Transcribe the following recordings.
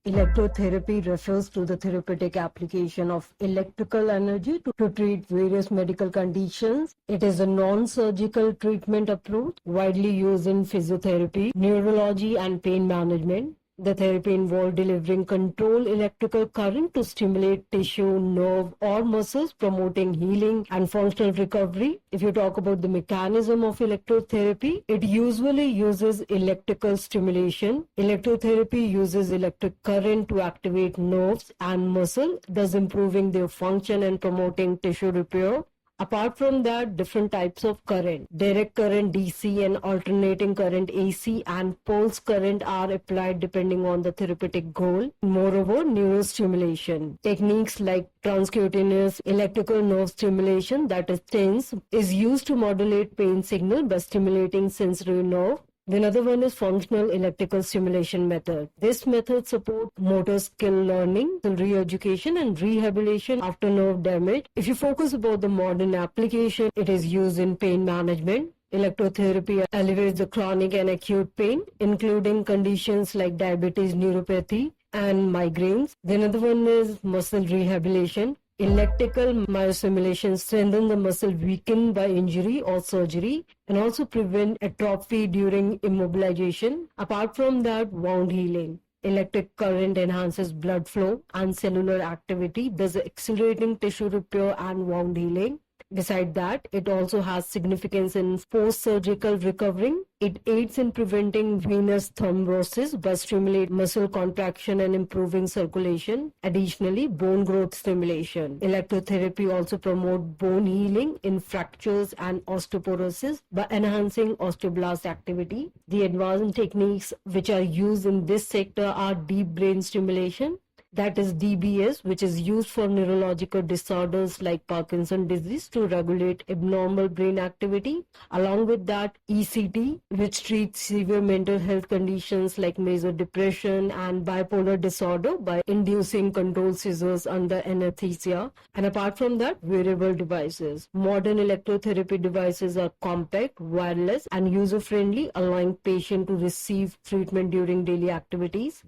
Electrotherapy refers to the therapeutic application of electrical energy to treat various medical conditions. It is a non-surgical treatment approach widely used in physiotherapy, neurology, and pain management. The therapy involved delivering controlled electrical current to stimulate tissue, nerve, or muscles, promoting healing and functional recovery. If you talk about the mechanism of electrotherapy, it usually uses electrical stimulation. Electrotherapy uses electric current to activate nerves and muscle, thus improving their function and promoting tissue repair. Apart from that, different types of current, direct current DC and alternating current AC and pulse current are applied depending on the therapeutic goal. Moreover, neurostimulation techniques like transcutaneous electrical nerve stimulation, that is TENS, is used to modulate pain signal by stimulating sensory nerve. The another one is functional electrical stimulation method. This method supports motor skill learning, re-education and rehabilitation after nerve damage. If you focus about the modern application, it is used in pain management. Electrotherapy alleviates the chronic and acute pain, including conditions like diabetes, neuropathy, and migraines. The another one is muscle rehabilitation. Electrical myostimulation strengthens the muscle weakened by injury or surgery and also prevent atrophy during immobilization. Apart from that, wound healing. Electric current enhances blood flow and cellular activity, thus accelerating tissue repair and wound healing. Besides that, it also has significance in post-surgical recovery. It aids in preventing venous thrombosis by stimulating muscle contraction and improving circulation. Additionally, bone growth stimulation. Electrotherapy also promotes bone healing in fractures and osteoporosis by enhancing osteoblast activity. The advanced techniques which are used in this sector are deep brain stimulation, that is DBS, which is used for neurological disorders like Parkinson's disease to regulate abnormal brain activity. Along with that, ECT, which treats severe mental health conditions like major depression and bipolar disorder by inducing controlled seizures under anesthesia. And apart from that, wearable devices. Modern electrotherapy devices are compact, wireless, and user-friendly, allowing patients to receive treatment during daily activities.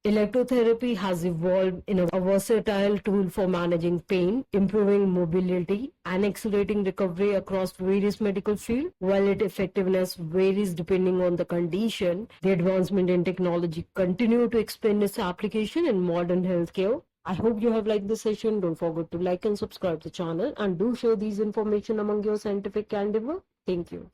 Electrotherapy has evolved in a versatile tool for managing pain, improving mobility, and accelerating recovery across various medical fields. While its effectiveness varies depending on the condition, the advancement in technology continue to expand its application in modern healthcare. I hope you have liked this session. Don't forget to like and subscribe the channel and do share these information among your scientific endeavor. Thank you.